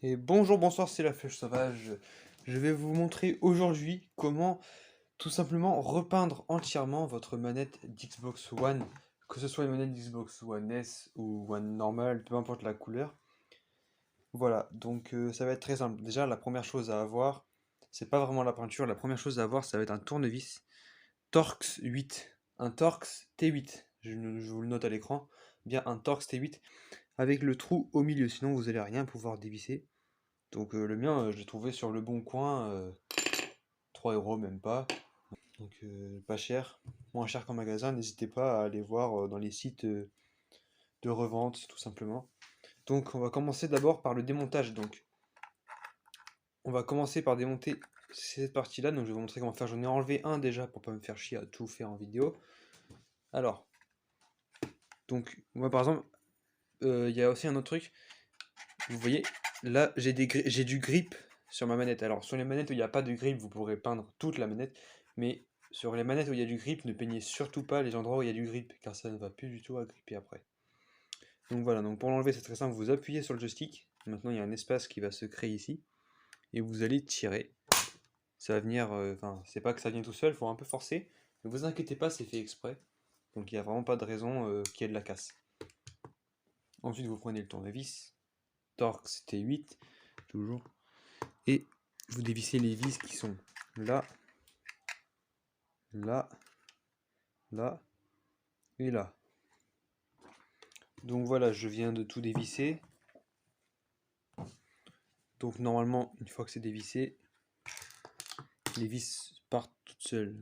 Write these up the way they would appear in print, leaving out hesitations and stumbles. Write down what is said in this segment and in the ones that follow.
Et bonjour, bonsoir, c'est la Flèche Sauvage. Je vais vous montrer aujourd'hui comment tout simplement repeindre entièrement votre manette d'Xbox One, que ce soit une manette d'Xbox One S ou One normale, peu importe la couleur. Voilà, donc ça va être très simple. Déjà, la première chose à avoir, c'est pas vraiment la peinture, la première chose à avoir, ça va être un tournevis Torx 8. Un Torx T8, je vous le note à l'écran, bien un Torx T8 avec le trou au milieu, sinon vous allez rien pouvoir dévisser. Donc le mien, je l'ai trouvé sur le bon coin, 3 euros même pas. Donc pas cher, moins cher qu'en magasin. N'hésitez pas à aller voir dans les sites de revente tout simplement. Donc on va commencer d'abord par le démontage. Donc on va commencer par démonter cette partie-là. Donc je vais vous montrer comment faire. J'en ai enlevé un déjà pour pas me faire chier à tout faire en vidéo. Alors, donc moi par exemple, il y a aussi un autre truc. Vous voyez, là j'ai du grip sur ma manette. Alors sur les manettes où il n'y a pas de grip, vous pourrez peindre toute la manette, mais sur les manettes où il y a du grip, ne peignez surtout pas les endroits où il y a du grip, car ça ne va plus du tout agripper après. Donc voilà, donc pour l'enlever c'est très simple, vous appuyez sur le joystick, maintenant il y a un espace qui va se créer ici, et vous allez tirer. Ça va venir, enfin c'est pas que ça vient tout seul, il faut un peu forcer, ne vous inquiétez pas, c'est fait exprès, donc il n'y a vraiment pas de raison qu'il y ait de la casse. Ensuite vous prenez le tournevis, Torx T8, toujours, et vous dévissez les vis qui sont là, là, là et là. Donc voilà, je viens de tout dévisser. Donc normalement, une fois que c'est dévissé, les vis partent toutes seules.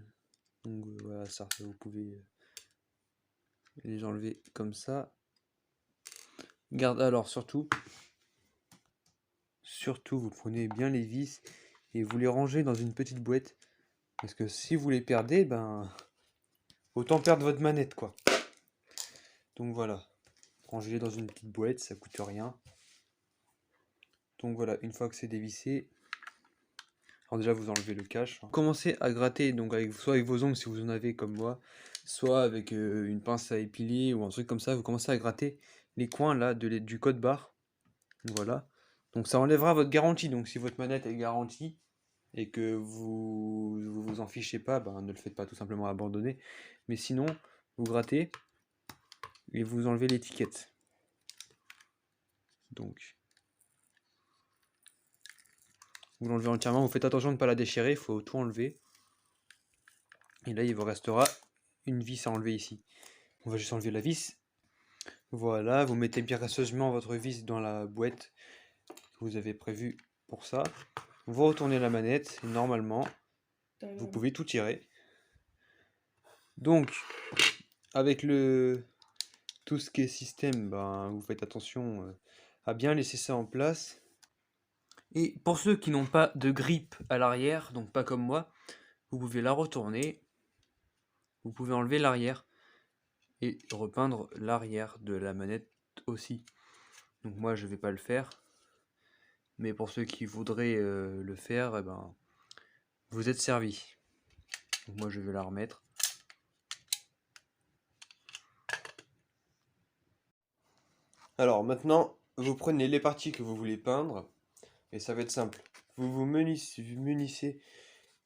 Donc voilà, ça, vous pouvez les enlever comme ça. Garde alors surtout vous prenez bien les vis et vous les rangez dans une petite boîte. Parce que si vous les perdez, ben autant perdre votre manette quoi. Donc voilà, rangez-les dans une petite boîte, ça coûte rien. Donc voilà, une fois que c'est dévissé, alors déjà vous enlevez le cache. Commencez à gratter donc soit avec vos ongles si vous en avez comme moi, soit avec une pince à épiler ou un truc comme ça. Vous commencez à gratter les coins là du code barre. Voilà. Donc ça enlèvera votre garantie. Donc si votre manette est garantie et que vous en fichez pas, ben, ne le faites pas, tout simplement abandonner. Mais sinon, vous grattez et vous enlevez l'étiquette. Donc vous l'enlevez entièrement. Vous faites attention de ne pas la déchirer. Il faut tout enlever. Et là, il vous restera une vis à enlever ici. On va juste enlever la vis. Voilà, vous mettez bien gracieusement votre vis dans la boîte que vous avez prévue pour ça. Vous retournez la manette et normalement, vous pouvez tout tirer. Donc, avec tout ce qui est système, ben, vous faites attention à bien laisser ça en place. Et pour ceux qui n'ont pas de grip à l'arrière, donc pas comme moi, vous pouvez la retourner. Vous pouvez enlever l'arrière et repeindre l'arrière de la manette aussi. Donc moi je vais pas le faire, mais pour ceux qui voudraient le faire, eh ben, vous êtes servis. Donc moi je vais la remettre. Alors maintenant, vous prenez les parties que vous voulez peindre, et ça va être simple. Vous vous munissez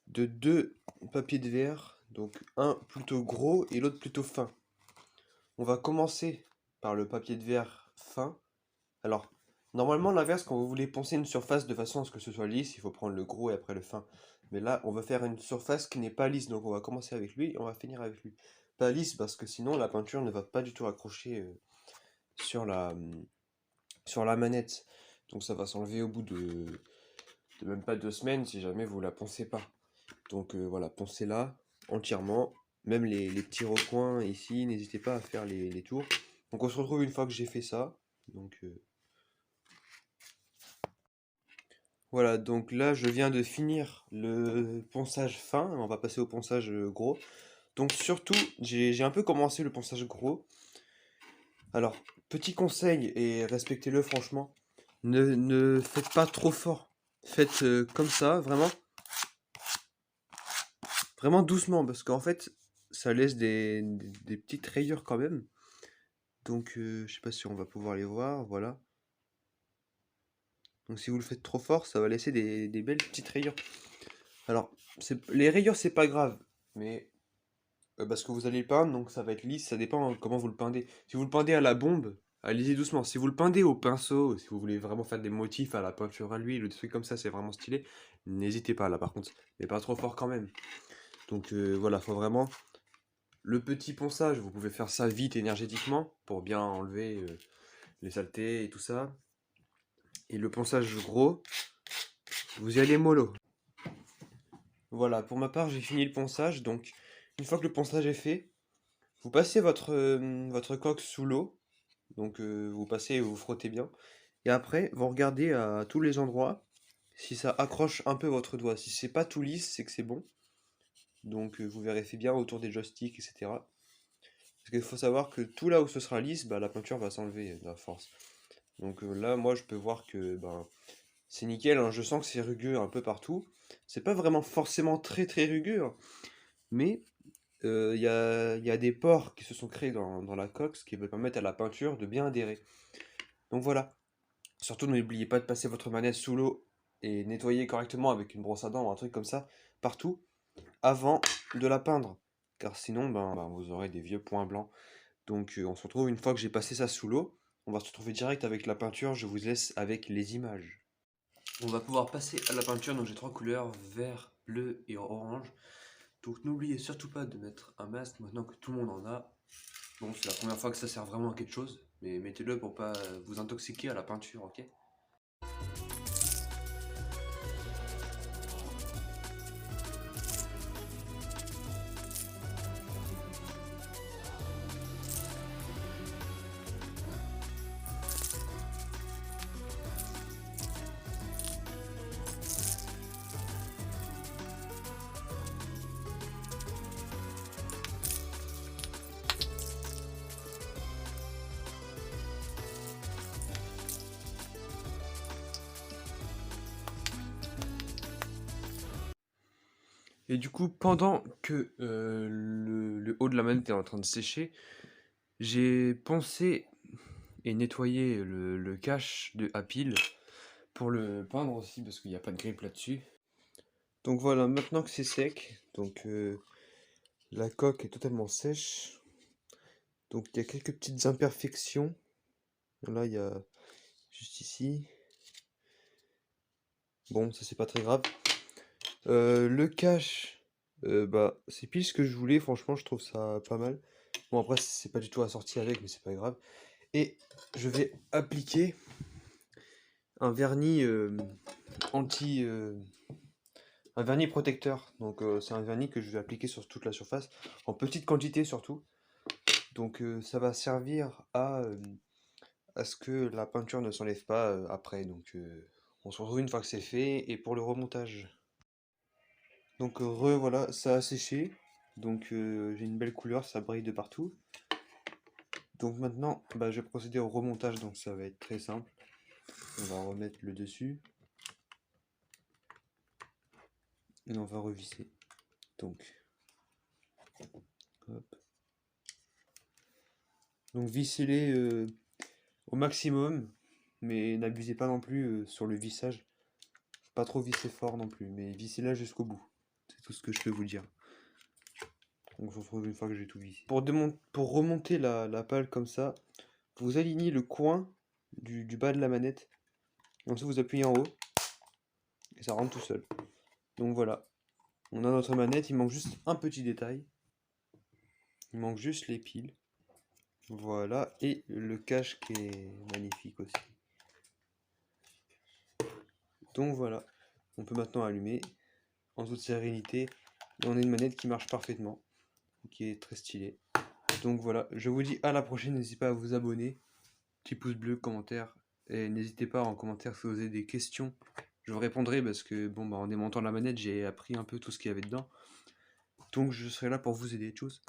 de deux papiers de verre, donc un plutôt gros et l'autre plutôt fin. On va commencer par le papier de verre fin. Alors, normalement, l'inverse, quand vous voulez poncer une surface de façon à ce que ce soit lisse, il faut prendre le gros et après le fin. Mais là, on va faire une surface qui n'est pas lisse, donc on va commencer avec lui et on va finir avec lui. Pas lisse parce que sinon la peinture ne va pas du tout accrocher sur la manette. Donc ça va s'enlever au bout de même pas 2 semaines si jamais vous la poncez pas. Donc voilà, poncez-la entièrement. Même les petits recoins ici, n'hésitez pas à faire les tours. Donc on se retrouve une fois que j'ai fait ça. Donc voilà, donc là je viens de finir le ponçage fin, on va passer au ponçage gros. Donc surtout, j'ai un peu commencé le ponçage gros. Alors, petit conseil, et respectez-le franchement, ne faites pas trop fort. Faites comme ça, vraiment, vraiment doucement, parce qu'en fait, ça laisse des petites rayures quand même. Donc, je sais pas si on va pouvoir les voir, voilà. Donc si vous le faites trop fort, ça va laisser des belles petites rayures. Alors, les rayures, c'est pas grave, mais parce que vous allez le peindre, donc ça va être lisse, ça dépend comment vous le peindez. Si vous le peindez à la bombe, allez-y doucement. Si vous le peindez au pinceau, si vous voulez vraiment faire des motifs à la peinture à l'huile ou des trucs comme ça, c'est vraiment stylé, n'hésitez pas là par contre, mais pas trop fort quand même. Donc voilà, faut vraiment... Le petit ponçage, vous pouvez faire ça vite énergétiquement pour bien enlever les saletés et tout ça. Et le ponçage gros, vous y allez mollo. Voilà, pour ma part, j'ai fini le ponçage, donc une fois que le ponçage est fait, vous passez votre coque sous l'eau, donc vous passez et vous frottez bien. Et après, vous regardez à tous les endroits si ça accroche un peu votre doigt. Si c'est pas tout lisse, c'est que c'est bon. Donc vous vérifiez bien autour des joysticks, etc. Parce qu'il faut savoir que tout là où ce sera lisse, bah, la peinture va s'enlever à force. Donc là, moi, je peux voir que ben, c'est nickel, hein. Je sens que c'est rugueux un peu partout. C'est pas vraiment forcément très très rugueux, hein, mais il y a des pores qui se sont créés dans la coque, ce qui va permettre à la peinture de bien adhérer. Donc voilà. Surtout, n'oubliez pas de passer votre manette sous l'eau et nettoyer correctement avec une brosse à dents ou un truc comme ça, partout, avant de la peindre. Car sinon, ben, vous aurez des vieux points blancs. Donc on se retrouve une fois que j'ai passé ça sous l'eau. On va se retrouver direct avec la peinture. Je vous laisse avec les images. On va pouvoir passer à la peinture. Donc j'ai 3 couleurs, vert, bleu et orange. Donc n'oubliez surtout pas de mettre un masque maintenant que tout le monde en a. Bon, c'est la première fois que ça sert vraiment à quelque chose, mais mettez-le pour pas vous intoxiquer à la peinture, ok? Et du coup, pendant que le haut de la manette est en train de sécher, j'ai pensé et nettoyé le cache de Apple pour le peindre aussi parce qu'il n'y a pas de grippe là-dessus. Donc voilà, maintenant que c'est sec, donc la coque est totalement sèche. Donc il y a quelques petites imperfections. Là, il y a juste ici. Bon, ça c'est pas très grave. Le cache, bah, c'est pile ce que je voulais, franchement, je trouve ça pas mal. Bon, après, c'est pas du tout assorti avec, mais c'est pas grave. Et je vais appliquer un vernis anti. Un vernis protecteur. Donc, c'est un vernis que je vais appliquer sur toute la surface, en petite quantité surtout. Donc, ça va servir à ce que la peinture ne s'enlève pas après. Donc, on se retrouve une fois que c'est fait. Et pour le remontage. Donc voilà, ça a séché. Donc j'ai une belle couleur, ça brille de partout. Donc maintenant, bah, je vais procéder au remontage, donc ça va être très simple. On va remettre le dessus. Et on va revisser. Donc, hop. Donc vissez-les au maximum, mais n'abusez pas non plus sur le vissage. Pas trop visser fort non plus, mais vissez-la jusqu'au bout. C'est tout ce que je peux vous dire. Donc on se retrouve une fois que j'ai tout vissé. Pour remonter la pale comme ça, vous alignez le coin du bas de la manette. Ensuite vous appuyez en haut et ça rentre tout seul. Donc voilà, on a notre manette, il manque juste un petit détail. Il manque juste les piles. Voilà, et le cache qui est magnifique aussi. Donc voilà, on peut maintenant allumer en toute sérénité. Et on a une manette qui marche parfaitement, qui est très stylée. Donc voilà, je vous dis à la prochaine, n'hésitez pas à vous abonner. Petit pouce bleu, commentaire. Et n'hésitez pas en commentaire si vous avez des questions. Je vous répondrai parce que bon bah en démontant la manette, j'ai appris un peu tout ce qu'il y avait dedans. Donc je serai là pour vous aider. Tchuss.